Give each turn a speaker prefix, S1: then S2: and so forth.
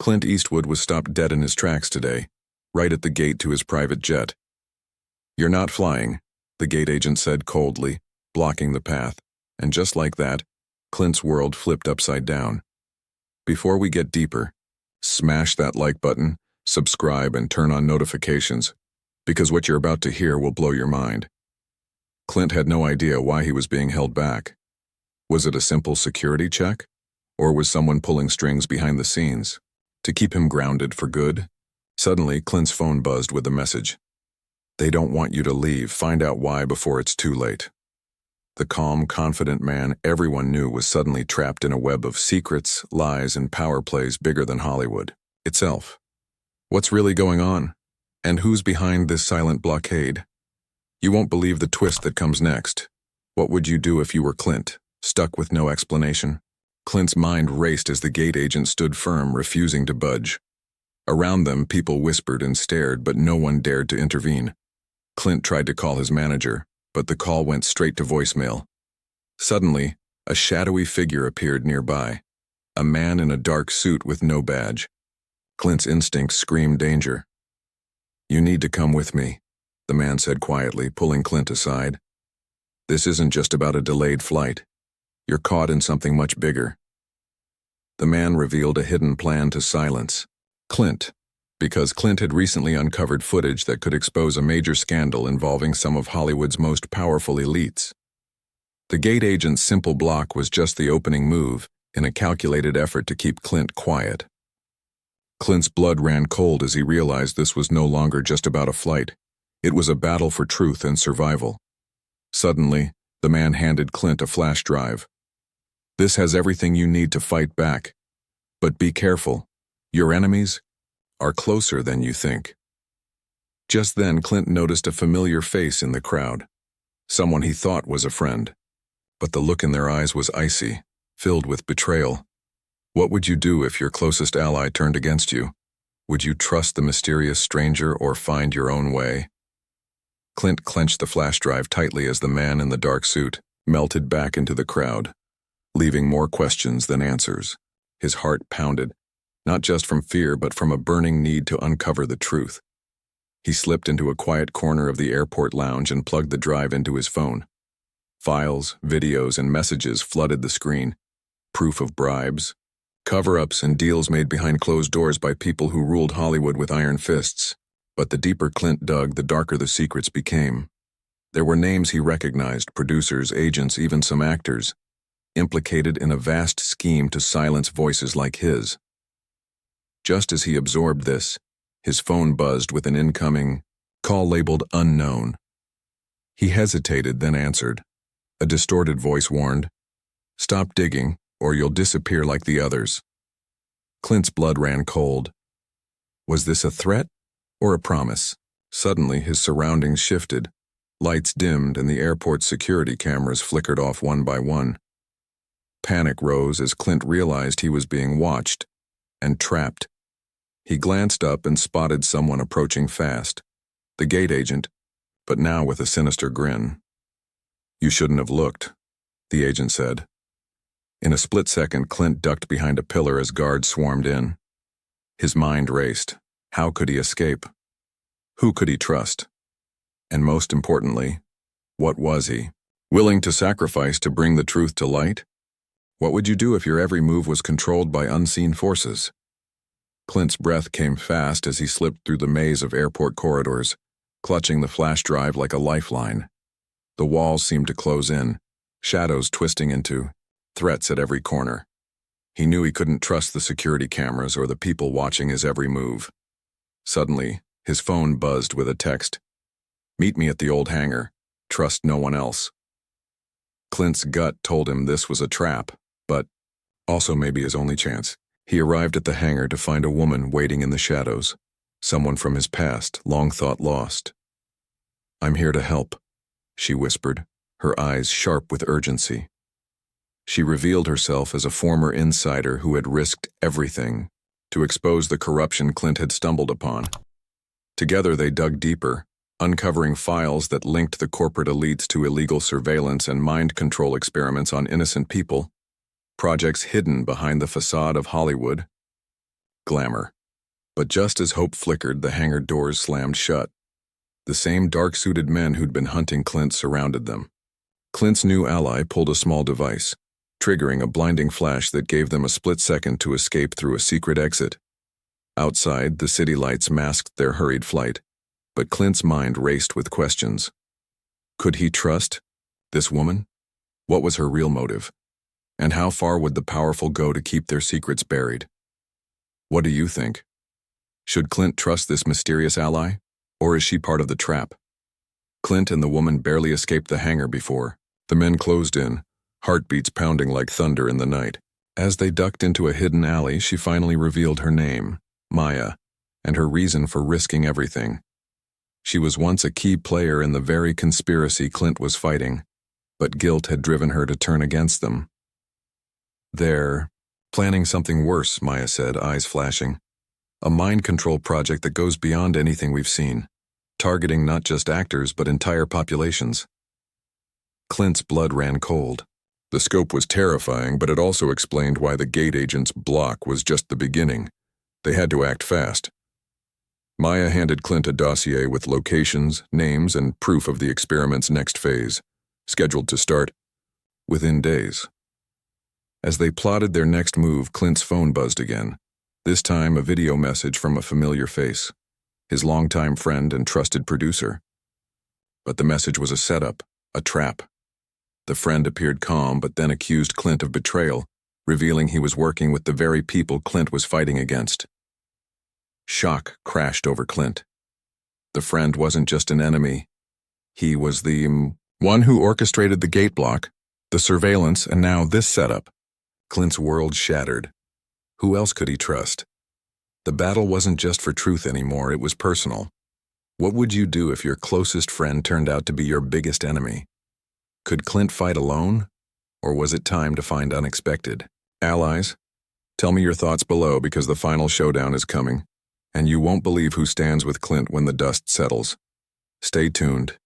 S1: Clint Eastwood was stopped dead in his tracks today, right at the gate to his private jet. "You're not flying," the gate agent said coldly, blocking the path, and just like that, Clint's world flipped upside down. Before we get deeper, smash that like button, subscribe, and turn on notifications, because what you're about to hear will blow your mind. Clint had no idea why he was being held back. Was it a simple security check? Or was someone pulling strings behind the scenes to keep him grounded for good? Suddenly, Clint's phone buzzed with a message. "They don't want you to leave. Find out why before it's too late." The calm, confident man everyone knew was suddenly trapped in a web of secrets, lies, and power plays bigger than Hollywood itself. What's really going on? And who's behind this silent blockade? You won't believe the twist that comes next. What would you do if you were Clint, stuck with no explanation? Clint's mind raced as the gate agent stood firm, refusing to budge. Around them, people whispered and stared, but no one dared to intervene. Clint tried to call his manager, but the call went straight to voicemail. Suddenly, a shadowy figure appeared nearby, a man in a dark suit with no badge. Clint's instincts screamed danger. "You need to come with me," the man said quietly, pulling Clint aside. "This isn't just about a delayed flight. You're caught in something much bigger." The man revealed a hidden plan to silence Clint, because Clint had recently uncovered footage that could expose a major scandal involving some of Hollywood's most powerful elites. The gate agent's simple block was just the opening move in a calculated effort to keep Clint quiet. Clint's blood ran cold as he realized this was no longer just about a flight. It was a battle for truth and survival. Suddenly, the man handed Clint a flash drive. "This has everything you need to fight back. But be careful. Your enemies are closer than you think." Just then, Clint noticed a familiar face in the crowd. Someone he thought was a friend. But the look in their eyes was icy, filled with betrayal. What would you do if your closest ally turned against you? Would you trust the mysterious stranger or find your own way? Clint clenched the flash drive tightly as the man in the dark suit melted back into the crowd, leaving more questions than answers. His heart pounded, not just from fear but from a burning need to uncover the truth. He slipped into a quiet corner of the airport lounge and plugged the drive into his phone. Files, videos, and messages flooded the screen. Proof of bribes, cover-ups, and deals made behind closed doors by people who ruled Hollywood with iron fists. But the deeper Clint dug, the darker the secrets became. There were names he recognized, producers, agents, even some actors, implicated in a vast scheme to silence voices like his. Just as he absorbed this, his phone buzzed with an incoming call labeled unknown. He hesitated, then answered. A distorted voice warned, "Stop digging, or you'll disappear like the others." Clint's blood ran cold. Was this a threat or a promise? Suddenly, his surroundings shifted. Lights dimmed and the airport's security cameras flickered off one by one. Panic rose as Clint realized he was being watched and trapped. He glanced up and spotted someone approaching fast. The gate agent, but now with a sinister grin. "You shouldn't have looked," the agent said. In a split second, Clint ducked behind a pillar as guards swarmed in. His mind raced. How could he escape? Who could he trust? And most importantly, what was he willing to sacrifice to bring the truth to light? What would you do if your every move was controlled by unseen forces? Clint's breath came fast as he slipped through the maze of airport corridors, clutching the flash drive like a lifeline. The walls seemed to close in, shadows twisting into threats at every corner. He knew he couldn't trust the security cameras or the people watching his every move. Suddenly, his phone buzzed with a text. "Meet me at the old hangar. Trust no one else." Clint's gut told him this was a trap, but also maybe his only chance. He arrived at the hangar to find a woman waiting in the shadows, someone from his past, long thought lost. "I'm here to help," she whispered, her eyes sharp with urgency. She revealed herself as a former insider who had risked everything to expose the corruption Clint had stumbled upon. Together they dug deeper, uncovering files that linked the corporate elites to illegal surveillance and mind control experiments on innocent people, projects hidden behind the facade of Hollywood. glamour. But just as hope flickered, the hangar doors slammed shut. The same dark-suited men who'd been hunting Clint surrounded them. Clint's new ally pulled a small device, triggering a blinding flash that gave them a split second to escape through a secret exit. Outside, the city lights masked their hurried flight, but Clint's mind raced with questions. Could he trust this woman? What was her real motive? And how far would the powerful go to keep their secrets buried? What do you think? Should Clint trust this mysterious ally, or is she part of the trap? Clint and the woman barely escaped the hangar before the men closed in, heartbeats pounding like thunder in the night. As they ducked into a hidden alley, she finally revealed her name, Maya, and her reason for risking everything. She was once a key player in the very conspiracy Clint was fighting, but guilt had driven her to turn against them. They're planning something worse, Maya said, eyes flashing. A mind control project that goes beyond anything we've seen, targeting not just actors but entire populations. Clint's blood ran cold. The scope was terrifying, but it also explained why the gate agent's block was just the beginning. They had to act fast. Maya handed Clint a dossier with locations, names, and proof of the experiment's next phase, scheduled to start within days. As they plotted their next move, Clint's phone buzzed again, this time a video message from a familiar face, his longtime friend and trusted producer. But the message was a setup, a trap. The friend appeared calm but then accused Clint of betrayal, revealing he was working with the very people Clint was fighting against. Shock crashed over Clint. The friend wasn't just an enemy. He was the one who orchestrated the gate block, the surveillance, and now this setup. Clint's world shattered. Who else could he trust? The battle wasn't just for truth anymore, it was personal. What would you do if your closest friend turned out to be your biggest enemy? Could Clint fight alone? Or was it time to find unexpected allies? Tell me your thoughts below, because the final showdown is coming, and you won't believe who stands with Clint when the dust settles. Stay tuned.